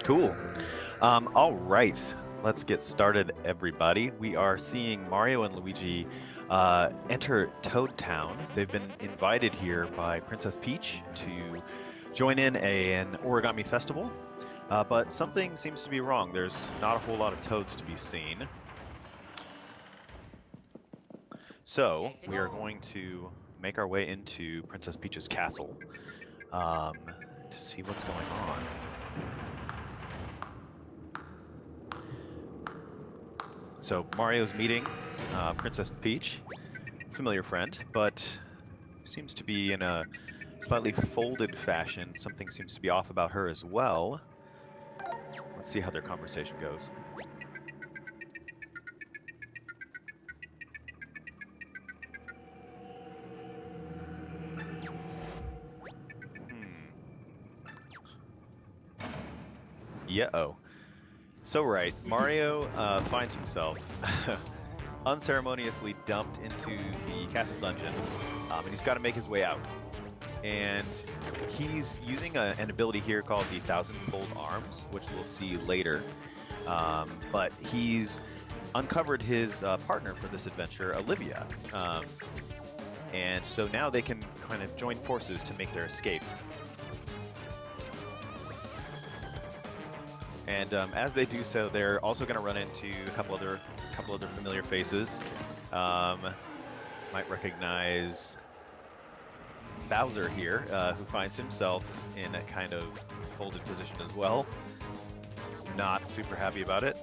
Cool. All right, let's get started, everybody. We are seeing Mario and Luigi enter Toad Town. They've been invited here by Princess Peach to join in an origami festival, but something seems to be wrong. There's not a whole lot of toads to be seen. So we are going to make our way into Princess Peach's castle to see what's going on. So Mario's meeting Princess Peach, familiar friend, but seems to be in a slightly folded fashion. Something seems to be off about her as well. Let's see how their conversation goes. Hmm. Yeah-oh. So right, Mario finds himself unceremoniously dumped into the castle dungeon, and he's got to make his way out. And he's using an ability here called the Thousand-Fold Arms, which we'll see later. But he's uncovered his partner for this adventure, Olivia. And so now they can kind of join forces to make their escape. And as they do so, they're also going to run into a couple other familiar faces. Might recognize Bowser here, who finds himself in a kind of folded position as well. He's not super happy about it.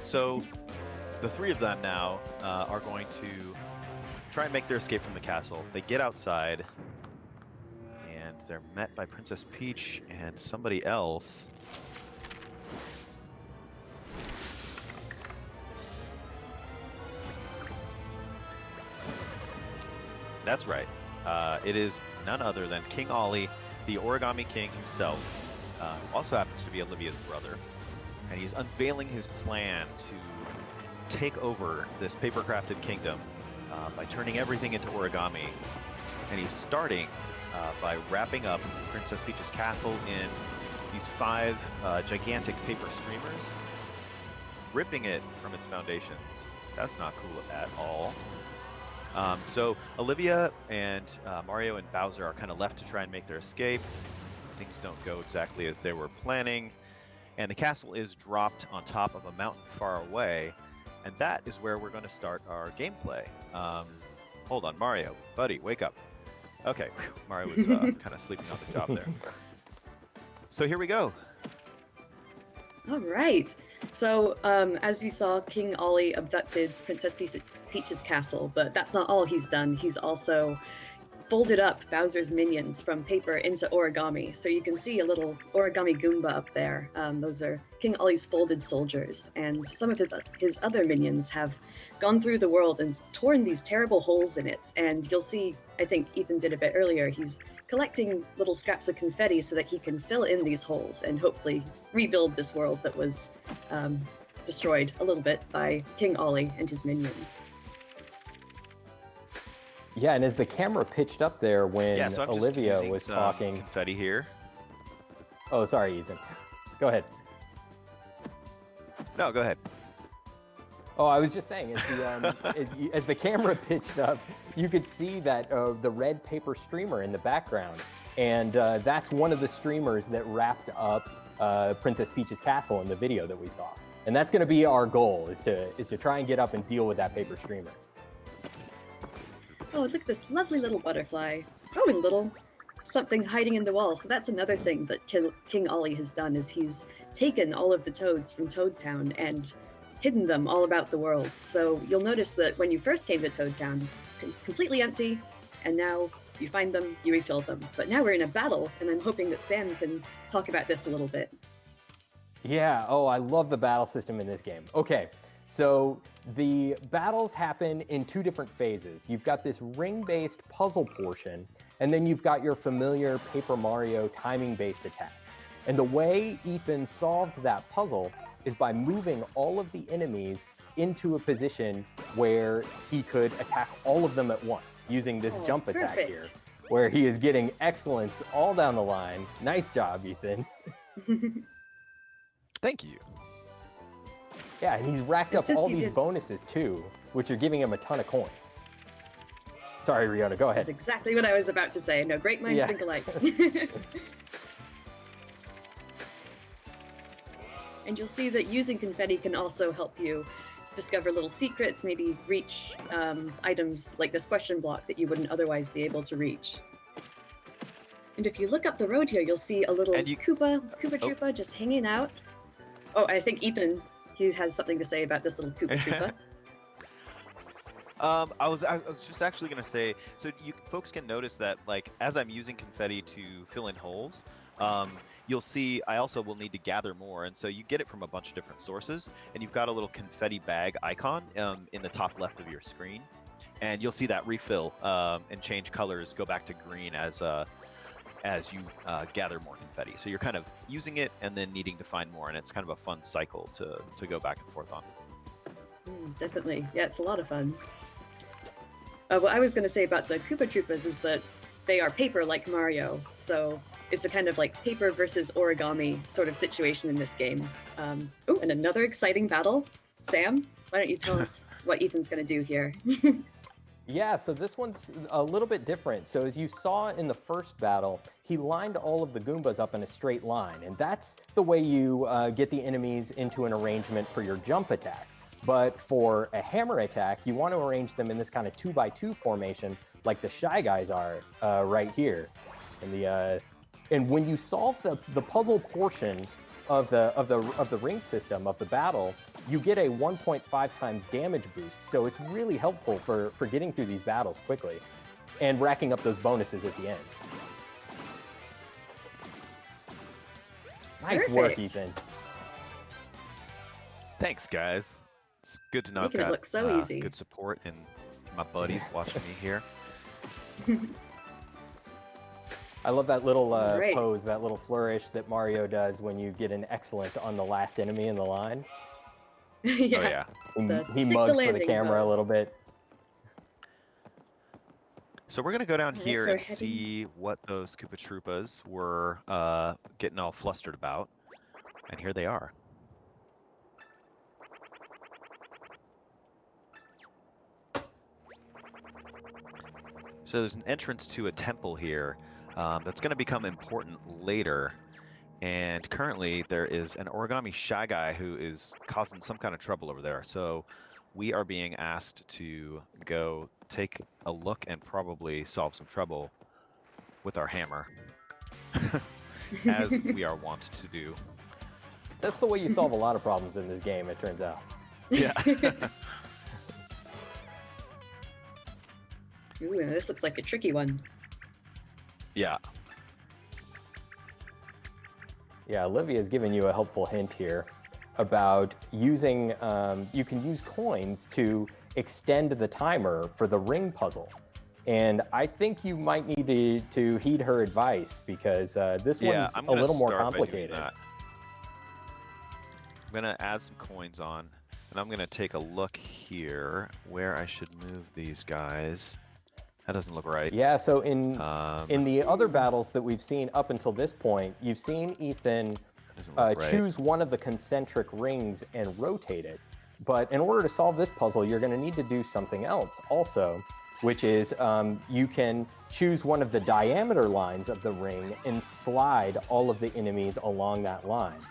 So the three of them now are going to try and make their escape from the castle. They get outside, and they're met by Princess Peach and somebody else. That's right. It is none other than King Ollie, the Origami King himself. Also happens to be Olivia's brother. And he's unveiling his plan to take over this paper-crafted kingdom by turning everything into origami. And he's starting by wrapping up Princess Peach's castle in these 5 gigantic paper streamers, ripping it from its foundations. That's not cool at all. So Olivia and Mario and Bowser are kind of left to try and make their escape. Things don't go exactly as they were planning, and the castle is dropped on top of a mountain far away, and that is where we're going to start our gameplay. Hold on, Mario, buddy, wake up. Okay, Mario was kind of sleeping on the job there. So here we go. All right. So, as you saw, King Ollie abducted Princess Peach's castle, but that's not all he's done. He's also folded up Bowser's minions from paper into origami. So you can see a little origami Goomba up there. Those are King Ollie's folded soldiers. And some of his other minions have gone through the world and torn these terrible holes in it. And you'll see, I think Ethan did a bit earlier, he's collecting little scraps of confetti so that he can fill in these holes and hopefully rebuild this world that was destroyed a little bit by King Ollie and his minions. Yeah, and as the camera pitched up there when so Olivia was talking... confetti here. Oh, sorry, Ethan. Go ahead. No, go ahead. Oh, I was just saying, as the camera pitched up, you could see that the red paper streamer in the background, and that's one of the streamers that wrapped up Princess Peach's castle in the video that we saw. And that's going to be our goal, is to try and get up and deal with that paper streamer. Oh, look at this lovely little butterfly. Oh, and little something hiding in the wall. So that's another thing that King Ollie has done, is he's taken all of the toads from Toad Town and hidden them all about the world. So you'll notice that when you first came to Toad Town, it's completely empty, and now you find them, you refill them. But now we're in a battle, and I'm hoping that Sam can talk about this a little bit. Yeah, oh, I love the battle system in this game. Okay, so the battles happen in 2 different phases. You've got this ring-based puzzle portion, and then you've got your familiar Paper Mario timing-based attacks. And the way Ethan solved that puzzle is by moving all of the enemies into a position where he could attack all of them at once using this jump attack here, where he is getting excellence all down the line. Nice job, Ethan. Thank you. Yeah, and he's racked And up since all you these did- bonuses too, which are giving him a ton of coins. Sorry, Riona, go That's ahead. exactly what I was about to say. No, great minds Yeah. think alike. And you'll see that using confetti can also help you discover little secrets, maybe reach items like this question block that you wouldn't otherwise be able to reach. And if you look up the road here, you'll see a little And you- Koopa Troopa just hanging out. Oh, I think Ethan, he has something to say about this little Koopa Troopa. I was just actually gonna say, so you folks can notice that, like, as I'm using confetti to fill in holes, you'll see I also will need to gather more, and so you get it from a bunch of different sources, and you've got a little confetti bag icon in the top left of your screen, and you'll see that refill and change colors, go back to green as you gather more confetti. So you're kind of using it and then needing to find more, and it's kind of a fun cycle to go back and forth on. Definitely. Yeah, it's a lot of fun. What I was going to say about the Koopa Troopas is that they are paper like Mario, so it's a kind of like paper versus origami sort of situation in this game. Oh, and another exciting battle. Sam, why don't you tell us what Ethan's going to do here? Yeah, so this one's a little bit different. So as you saw in the first battle, he lined all of the Goombas up in a straight line, and that's the way you get the enemies into an arrangement for your jump attack. But for a hammer attack, you want to arrange them in this kind of 2x2 formation, like the Shy Guys are right here. And when you solve the puzzle portion of the ring system of the battle, you get a 1.5 times damage boost. So it's really helpful for getting through these battles quickly and racking up those bonuses at the end. Nice work, Perfect. Ethan. Thanks, guys. It's good to know Making it I've got look so easy. good support and my buddies watching me here. I love that little Great. pose, that little flourish that Mario does when you get an excellent on the last enemy in the line. Yeah. Oh yeah. The He stick the mugs for the landing camera a pose. little bit. So we're gonna go down Alright, here so and heading- see what those Koopa Troopas were getting all flustered about. And here they are. So there's an entrance to a temple here that's going to become important later. And currently there is an Origami Shy Guy who is causing some kind of trouble over there. So we are being asked to go take a look and probably solve some trouble with our hammer, as we are wont to do. That's the way you solve a lot of problems in this game, it turns out. Yeah. Ooh, this looks like a tricky one. Yeah. Yeah, Olivia's given you a helpful hint here about using, you can use coins to extend the timer for the ring puzzle. And I think you might need to heed her advice because this one's I'm a gonna little more start by doing complicated. that. I'm gonna add some coins on, and I'm gonna take a look here where I should move these guys. That doesn't look right. Yeah, so in the other Hmm. battles that we've seen up until this point, you've seen Ethan Doesn't look right. choose one of the concentric rings and rotate it. But in order to solve this puzzle, you're going to need to do something else also, which is you can choose one of the diameter lines of the ring and slide all of the enemies along that line.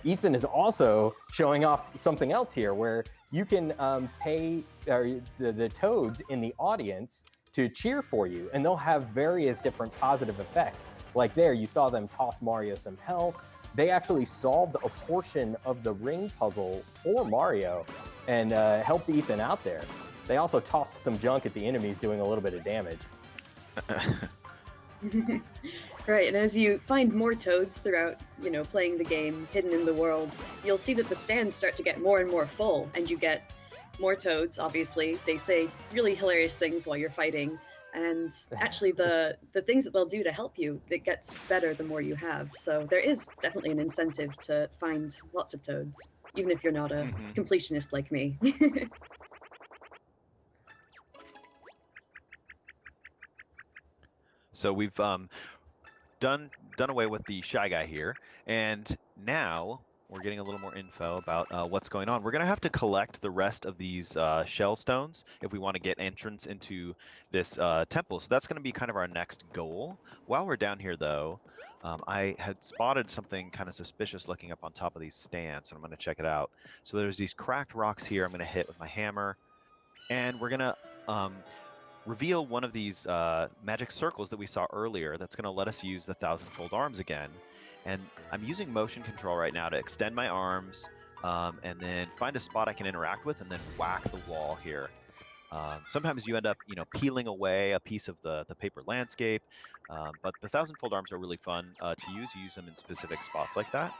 Ethan is also showing off something else here where you can pay the toads in the audience to cheer for you, and they'll have various different positive effects. Like there, you saw them toss Mario some health. They actually solved a portion of the ring puzzle for Mario and helped Ethan out there. They also tossed some junk at the enemies, doing a little bit of damage. Right, and as you find more toads throughout, playing the game, hidden in the world, you'll see that the stands start to get more and more full, and you get more toads, obviously. They say really hilarious things while you're fighting, and actually the things that they'll do to help you, it gets better the more you have. So there is definitely an incentive to find lots of toads, even if you're not a Mhm. completionist like me. So we've done away with the Shy Guy here, and now we're getting a little more info about what's going on. We're going to have to collect the rest of these shell stones if we want to get entrance into this temple. So that's going to be kind of our next goal. While we're down here, though, I had spotted something kind of suspicious looking up on top of these stands, and I'm going to check it out. So there's these cracked rocks here I'm going to hit with my hammer, and we're going to reveal one of these magic circles that we saw earlier that's going to let us use the thousand-fold arms again. And I'm using motion control right now to extend my arms and then find a spot I can interact with and then whack the wall here. Sometimes you end up, peeling away a piece of the paper landscape, but the thousand-fold arms are really fun to use. You use them in specific spots like that.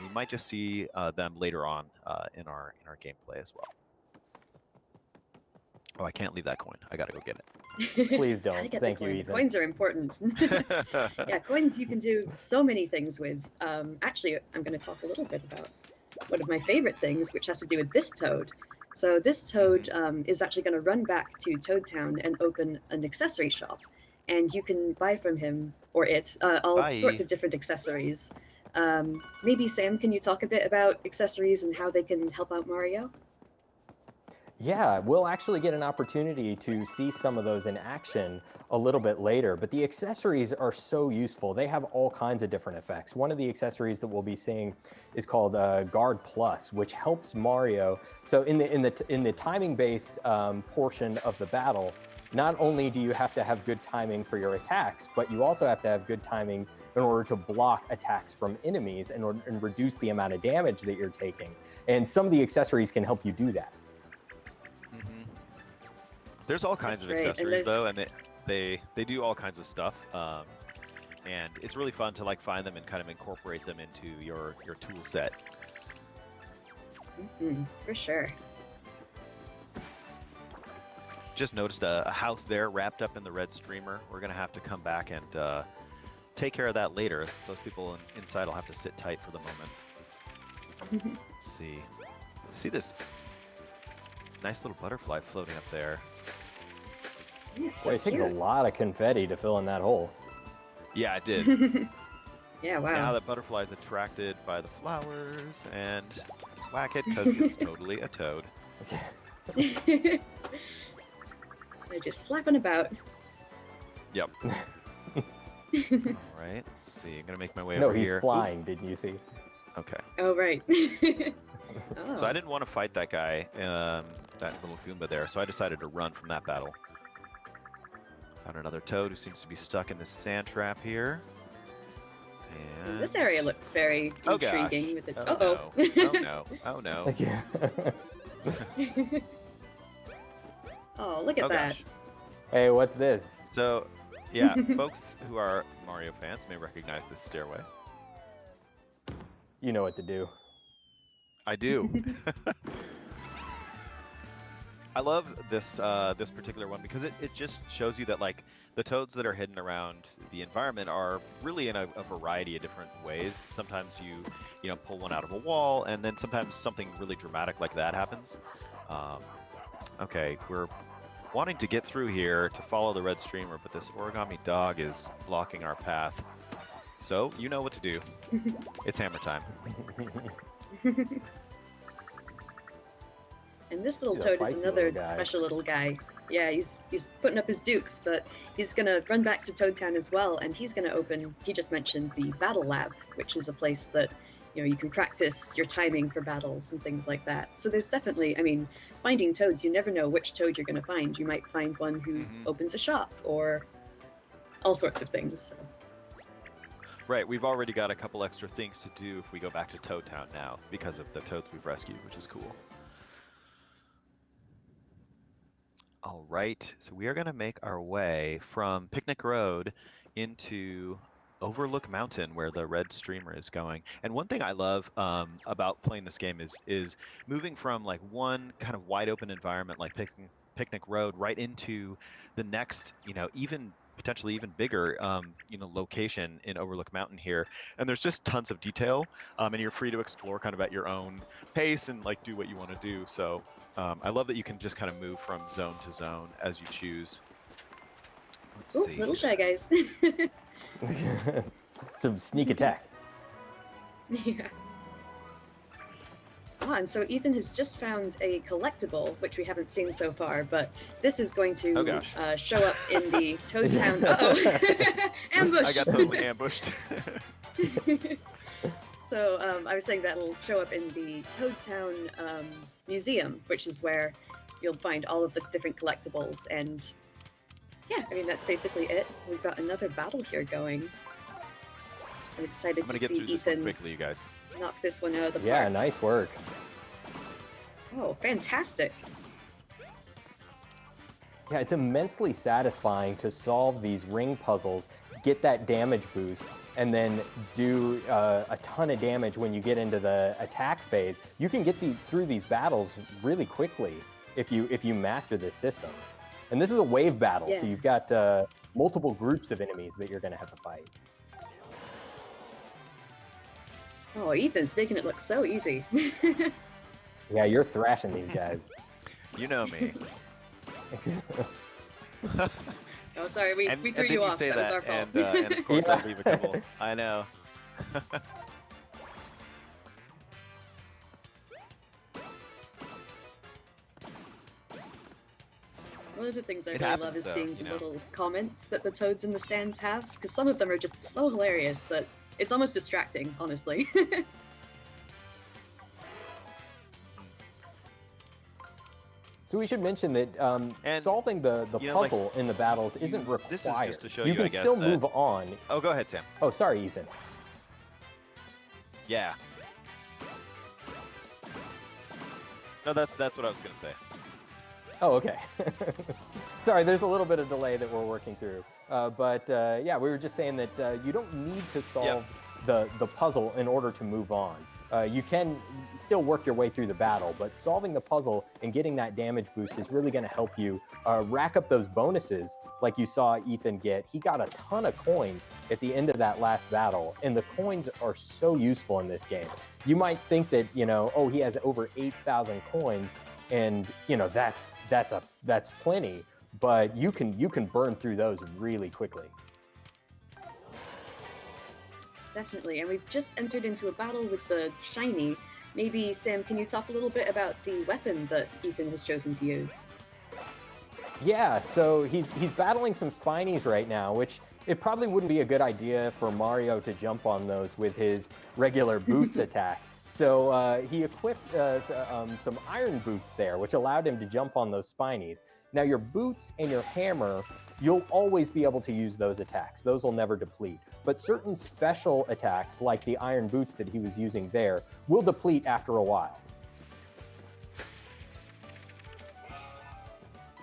We might just see them later on in our gameplay as well. Oh, I can't leave that coin. I gotta go get it. Please Gotta don't. get Thank the you, coin. Ethan. Coins are important. Yeah, coins you can do so many things with. Actually, I'm going to talk a little bit about one of my favorite things, which has to do with this toad. So this toad is actually going to run back to Toad Town and open an accessory shop, and you can buy from him or it all Bye. sorts of different accessories. Maybe Sam, can you talk a bit about accessories and how they can help out Mario? Yeah, we'll actually get an opportunity to see some of those in action a little bit later, but the accessories are so useful. They have all kinds of different effects. One of the accessories that we'll be seeing is called Guard Plus, which helps Mario. So in the timing-based portion of the battle, not only do you have to have good timing for your attacks, but you also have to have good timing in order to block attacks from enemies and reduce the amount of damage that you're taking. And some of the accessories can help you do that. There's all kinds That's of right, accessories though, and they do all kinds of stuff, and it's really fun to find them and kind of incorporate them into your tool set. For sure. Just noticed a house there wrapped up in the red streamer. We're gonna have to come back and take care of that later. Those people inside will have to sit tight for the moment. Let's see. See this nice little butterfly floating up there. Yeah, so Boy, it takes a lot of confetti to fill in that hole. Yeah, it did. Yeah, wow. Now that butterfly is attracted by the flowers and whack it because it's totally a toad. They're just flapping about. Yep. All right, let's see. I'm gonna make my way No, over he's here. flying, didn't you see? Okay. Oh, right. So I didn't want to fight that guy, that little Goomba there, so I decided to run from that battle. Found another toad who seems to be stuck in this sand trap here. And... This area looks very intriguing with its. No. Oh no! Oh no! Yeah. Oh, look at that. Gosh. Hey, what's this? So, yeah, folks who are Mario fans may recognize this stairway. You know what to do. I do. I love this this particular one because it just shows you that the toads that are hidden around the environment are really in a variety of different ways. Sometimes you pull one out of a wall, and then sometimes something really dramatic like that happens. Okay, we're wanting to get through here to follow the red streamer, but this origami dog is blocking our path. So you know what to do. It's hammer time. And this little He's a toad is feisty another little guy. special little guy. Yeah, he's putting up his dukes, but he's gonna run back to Toad Town as well, and he's gonna open. He just mentioned the Battle Lab, which is a place that you can practice your timing for battles and things like that. So there's definitely, I mean, finding toads, you never know which toad you're gonna find. You might find one who opens a shop or all sorts of things. So. Right, we've already got a couple extra things to do if we go back to Toad Town now because of the toads we've rescued, which is cool. All right, so we are going to make our way from Picnic Road into Overlook Mountain, where the red streamer is going. And one thing I love about playing this game is moving from one kind of wide open environment like Picnic Road right into the next, even potentially even bigger, location in Overlook Mountain here. And there's just tons of detail, and you're free to explore kind of at your own pace and do what you want to do. So I love that you can just kind of move from zone to zone as you choose. Let's Ooh, see. little shy guys. Some sneak attack. Yeah. Ah, and so Ethan has just found a collectible, which we haven't seen so far, but this is going Oh, to gosh. Show up in the Toad Town. Uh-oh! Ambush! I got totally ambushed. So I was saying that'll show up in the Toad Town Museum, which is where you'll find all of the different collectibles. And yeah, I mean, that's basically it. We've got another battle here going. I'm excited I'm gonna to get see through this one Ethan quickly, you guys. knock this one out of the Yeah, park. nice work. Oh, fantastic. Yeah, it's immensely satisfying to solve these ring puzzles, get that damage boost, and then do a ton of damage when you get into the attack phase. You can get through these battles really quickly if you master this system. And this is a wave battle, Yeah. so you've got multiple groups of enemies that you're going to have to fight. Oh, Ethan's making it look so easy. Yeah, you're thrashing these guys. You know me. Oh, sorry, we And threw then you you off. say That was our fault. and of course Yeah. I leave a couple. I know. One of the things I It really happens, love is though, seeing you the know. little comments that the toads in the stands have, because some of them are just so hilarious that it's almost distracting, honestly. So we should mention that And, solving the you know, like, puzzle in the battles isn't required. this is just to show you you, can I guess, still that- move on. Oh, go ahead, Sam. Oh, sorry, Ethan. Yeah. No, that's what I was gonna say. Oh, okay. Sorry, there's a little bit of delay that we're working through. But yeah, we were just saying that you don't need to solve the puzzle in order to move on. You can still work your way through the battle, but solving the puzzle and getting that damage boost is really going to help you rack up those bonuses like you saw Ethan get. He got a ton of coins at the end of that last battle, and the coins are so useful in this game. You might think that, oh, he has over 8,000 coins, and that's plenty, but you can burn through those really quickly. Definitely, and we've just entered into a battle with the shiny. Maybe, Sam, can you talk a little bit about the weapon that Ethan has chosen to use? Yeah, so he's battling some Spinies right now, which it probably wouldn't be a good idea for Mario to jump on those with his regular boots attack. So he equipped some iron boots there, which allowed him to jump on those Spinies. Now your boots and your hammer, you'll always be able to use those attacks. Those will never deplete. But certain special attacks, like the iron boots that he was using there, will deplete after a while.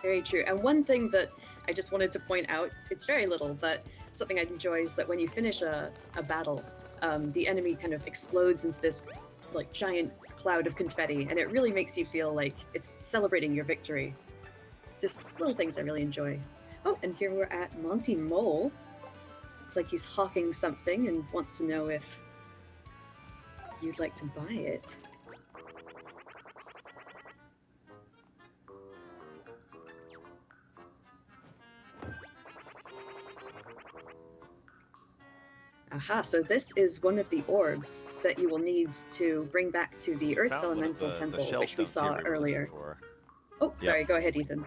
Very true. And one thing that I just wanted to point out, it's very little, but something I enjoy is that when you finish a battle, the enemy kind of explodes into this like giant cloud of confetti, and it really makes you feel like it's celebrating your victory. Just little things I really enjoy. Oh, and here we're at Monty Mole. Looks like he's hawking something and wants to know if you'd like to buy it. Aha, so this is one of the orbs that you will need to bring back to the Earth Found one of Elemental the Temple, shell which we stones here saw we were looking earlier. for. Oh, sorry, go ahead, Ethan.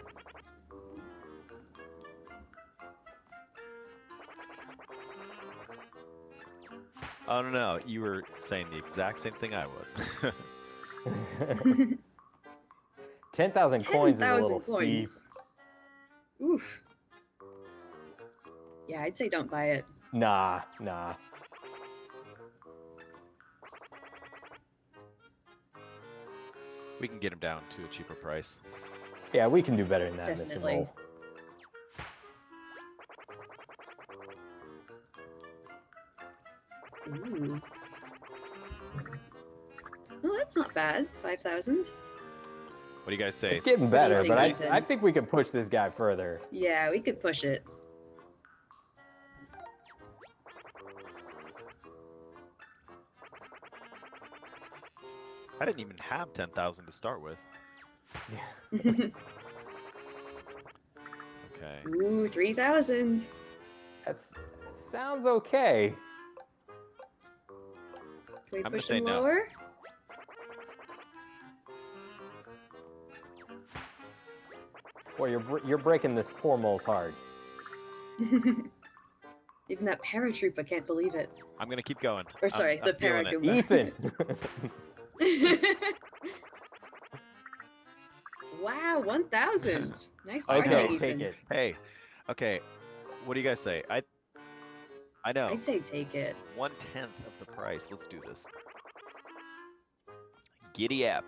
Oh, no, you were saying the exact same thing I was. 10,000 coins is a 10,000 little steep. coins. Oof. Yeah, I'd say don't buy it. Nah. We can get him down to a cheaper price. Yeah, we can do better than that, Mr. Definitely. Mole. Ooh. Oh, that's not bad. 5,000. What do you guys say? It's getting What do you better, think, but Ethan? I think we can push this guy further. Yeah, we could push it. I didn't even have 10,000 to start with. Okay. Ooh, 3,000. That sounds okay. Can we I'm gonna push say him no. lower? Boy, you're breaking this poor mole's heart. Even that paratroop, I can't believe it. I'm gonna keep going. Or sorry, I'm the feeling it. Paragoomba. Ethan! Wow, 1,000. Nice Okay, bargaining, take Ethan. it. Hey, okay. What do you guys say? I know. I'd say take it. 1/10 of the price. Let's do this. Giddy up.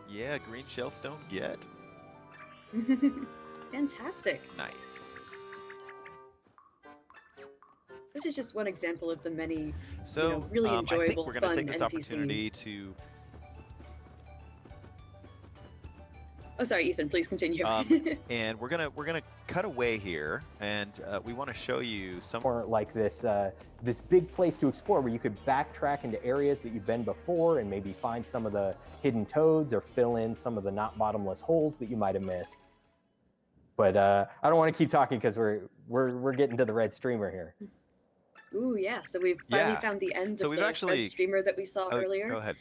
Yeah, green shellstone get. Fantastic. Nice. This is just one example of the many So, really I think enjoyable, we're gonna fun take this opportunity NPCs. to Oh, sorry, Ethan. Please continue. and we're gonna cut away here, and we want to show you some. Or like this big place to explore where you could backtrack into areas that you've been before and maybe find some of the hidden toads or fill in some of the not bottomless holes that you might have missed. But I don't want to keep talking because we're getting to the red streamer here. Ooh, yeah. So we've finally Yeah. found the end So of we've the actually- red streamer that we saw Oh, earlier. go ahead.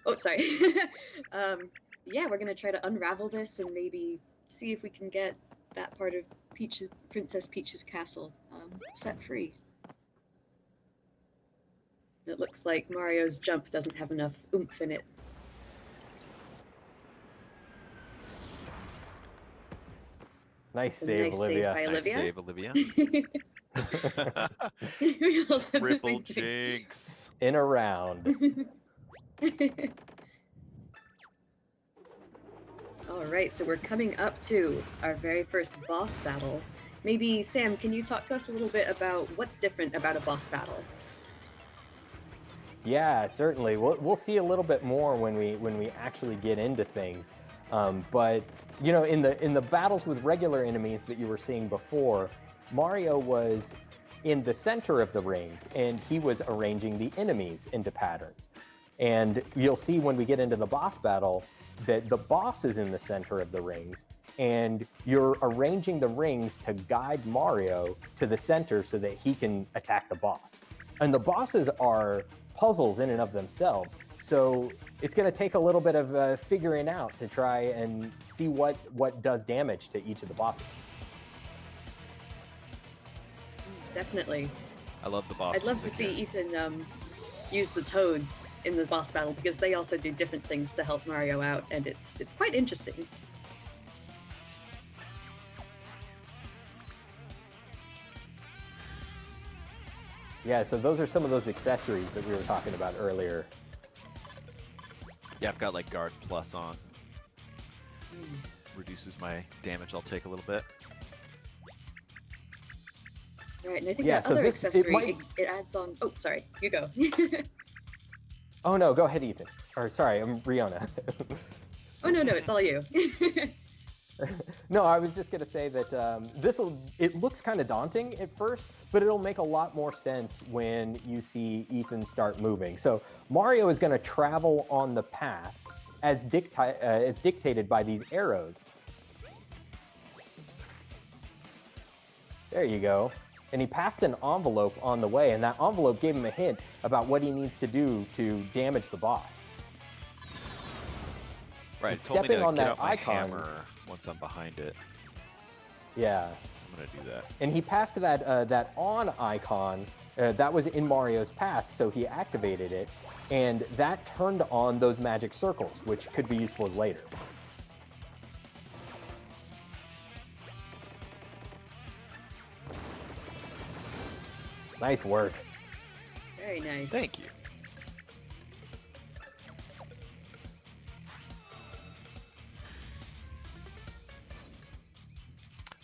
Oh, sorry. Yeah, we're gonna try to unravel this and maybe see if we can get that part of Princess Peach's castle set free. It looks like Mario's jump doesn't have enough oomph in it. Nice A save, nice Olivia. save by Nice Olivia. save, Olivia. We all said the Triple same thing. jinx. In a round. All right, so we're coming up to our very first boss battle. Maybe, Sam, can you talk to us a little bit about what's different about a boss battle? Yeah, certainly. We'll see a little bit more when we actually get into things. But in the battles with regular enemies that you were seeing before, Mario was in the center of the rings and he was arranging the enemies into patterns. And you'll see when we get into the boss battle that the boss is in the center of the rings and you're arranging the rings to guide Mario to the center so that he can attack the boss. And the bosses are puzzles in and of themselves. So it's going to take a little bit of figuring out to try and see what does damage to each of the bosses. Definitely. I love the boss. I'd love to music see here. Ethan use the toads in the boss battle because they also do different things to help Mario out, and it's quite interesting. Yeah, so those are some of those accessories that we were talking about earlier. Yeah, I've got like guard plus on. Reduces my damage I'll take a little bit. Right, and I think Yeah, that so other this- it accessory, might- it adds on... Oh, sorry, you go. Oh no, go ahead, Ethan. Or sorry, I'm Riona. Oh, no, it's all you. No, I was just gonna say that it looks kind of daunting at first, but it'll make a lot more sense when you see Ethan start moving. So Mario is gonna travel on the path as dictated by these arrows. There you go. And he passed an envelope on the way, and that envelope gave him a hint about what he needs to do to damage the boss. Right, And it told me stepping to on get that out my icon- hammer once I'm behind it. Yeah. So I'm gonna do that. And he passed that on icon that was in Mario's path, so he activated it, and that turned on those magic circles, which could be useful later. Nice work. Very nice. Thank you.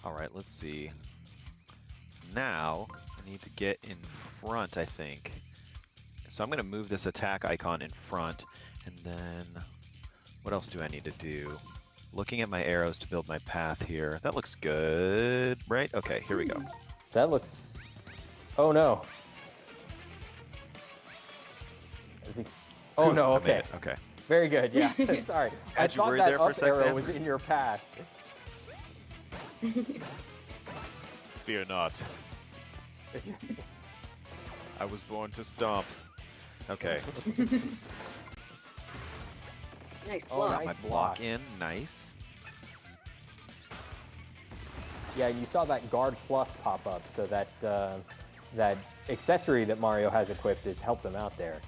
All right, let's see. Now I need to get in front, I think. So I'm going to move this attack icon in front, and then what else do I need to do? Looking at my arrows to build my path here. That looks good, right? Okay, here we go. That looks... Oh no. I think... Oh no, I made okay. it, okay. Very good, yeah. Sorry. I Had you thought worried that there for a up sec, arrow Sam? was in your path. Fear not. I was born to stomp. Okay. Nice Oh, block. Got my nice block block. in. Nice. Yeah, you saw that guard plus pop up, so that that accessory that Mario has equipped has helped him out there.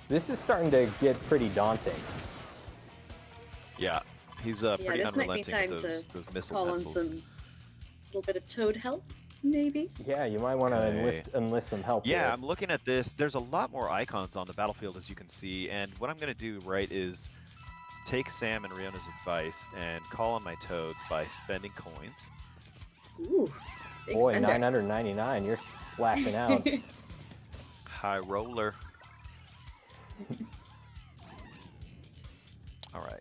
This is starting to get pretty daunting. Yeah, he's Yeah, pretty this might be unrelenting time with to those missile call on pencils. some little bit of Toad help, maybe. Yeah, you might want to Okay. enlist some help Yeah, here. I'm looking at this. There's a lot more icons on the battlefield, as you can see, and what I'm going to do, right, is take Sam and Riona's advice and call on my Toads by spending coins. Ooh, big Boy, spender. 999, you're splashing out. High roller. All right.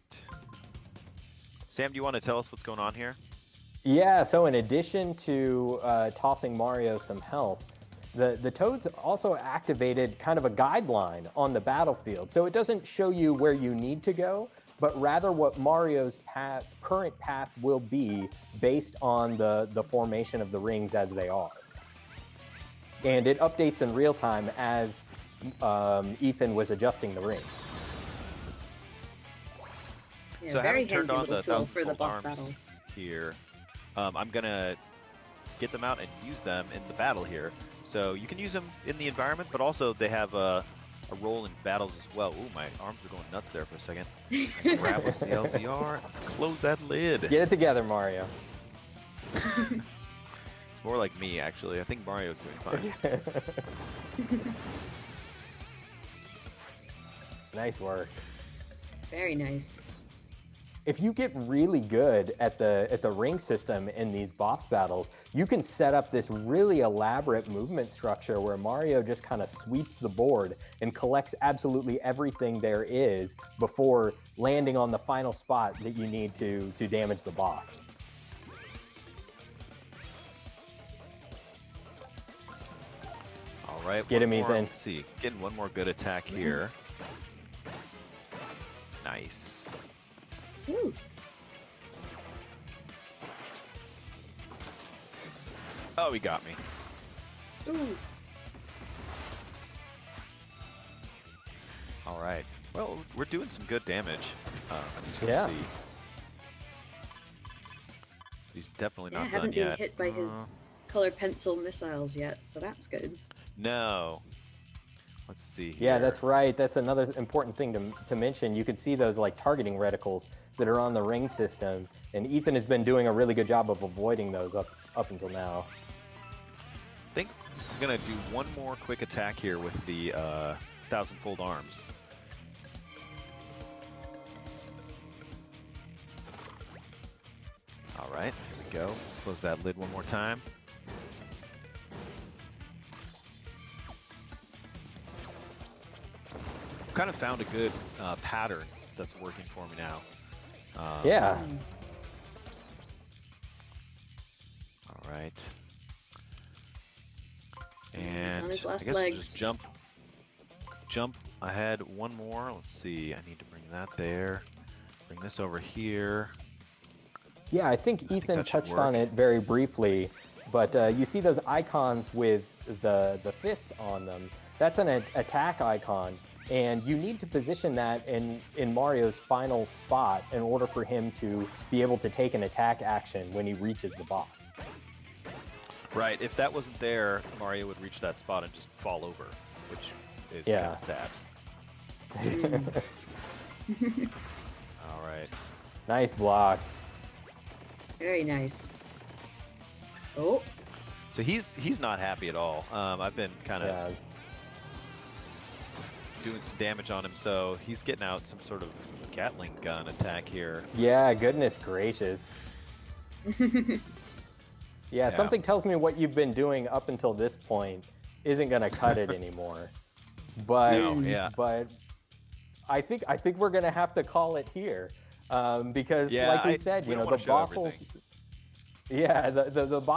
Sam, do you want to tell us what's going on here? Yeah, so in addition to tossing Mario some health, the Toads also activated kind of a guideline on the battlefield. So it doesn't show you where you need to go, but rather what Mario's current path will be based on the formation of the rings as they are. And it updates in real time as Ethan was adjusting the rings. Yeah, So very having turned handy on little the tool for the thousand-fold boss arms battles. here, I'm gonna get them out and use them in the battle here. So you can use them in the environment, but also they have a role in battles as well. Ooh, my arms are going nuts there for a second. I grab with the LZR, close that lid. Get it together, Mario. It's more like me, actually. I think Mario's doing fine. Nice work. Very nice. If you get really good at the ring system in these boss battles, you can set up this really elaborate movement structure where Mario just kind of sweeps the board and collects absolutely everything there is before landing on the final spot that you need to damage the boss. All right, Get one him, more, Ethan. Let's see, getting one more good attack here. Nice. Ooh. Oh, he got me. Ooh. All right. Well, we're doing some good damage. As you Yeah. can see. He's definitely Yeah, not I haven't done been yet. hit by his color pencil missiles yet, so that's good. No. Let's see here. Yeah, that's right. That's another important thing to mention. You can see those like targeting reticles that are on the ring system, and Ethan has been doing a really good job of avoiding those up until now. I think I'm gonna do one more quick attack here with the thousand-fold arms. All right, here we go. Close that lid one more time. Kind of found a good pattern that's working for me now. Yeah. All right. He's And on his last I guess we'll legs. just jump ahead one more. Let's see. I need to bring that there. Bring this over here. Yeah, I think Ethan that should touched on work. it very briefly, but you see those icons with the fist on them. That's an attack icon, and you need to position that in Mario's final spot in order for him to be able to take an attack action when he reaches the boss. Right. If that wasn't there, Mario would reach that spot and just fall over, which is Yeah. kind of sad. All right. Nice block. Very nice. Oh, So he's not happy at all. I've been kind of Yeah. doing some damage on him, so he's getting out some sort of Gatling gun attack here. Yeah, goodness gracious. Yeah, something tells me what you've been doing up until this point isn't gonna cut it anymore. But No, yeah. but I think we're gonna have to call it here. Because Yeah, like we said, we you know, don't the wanna show bossels. everything. Yeah, the boss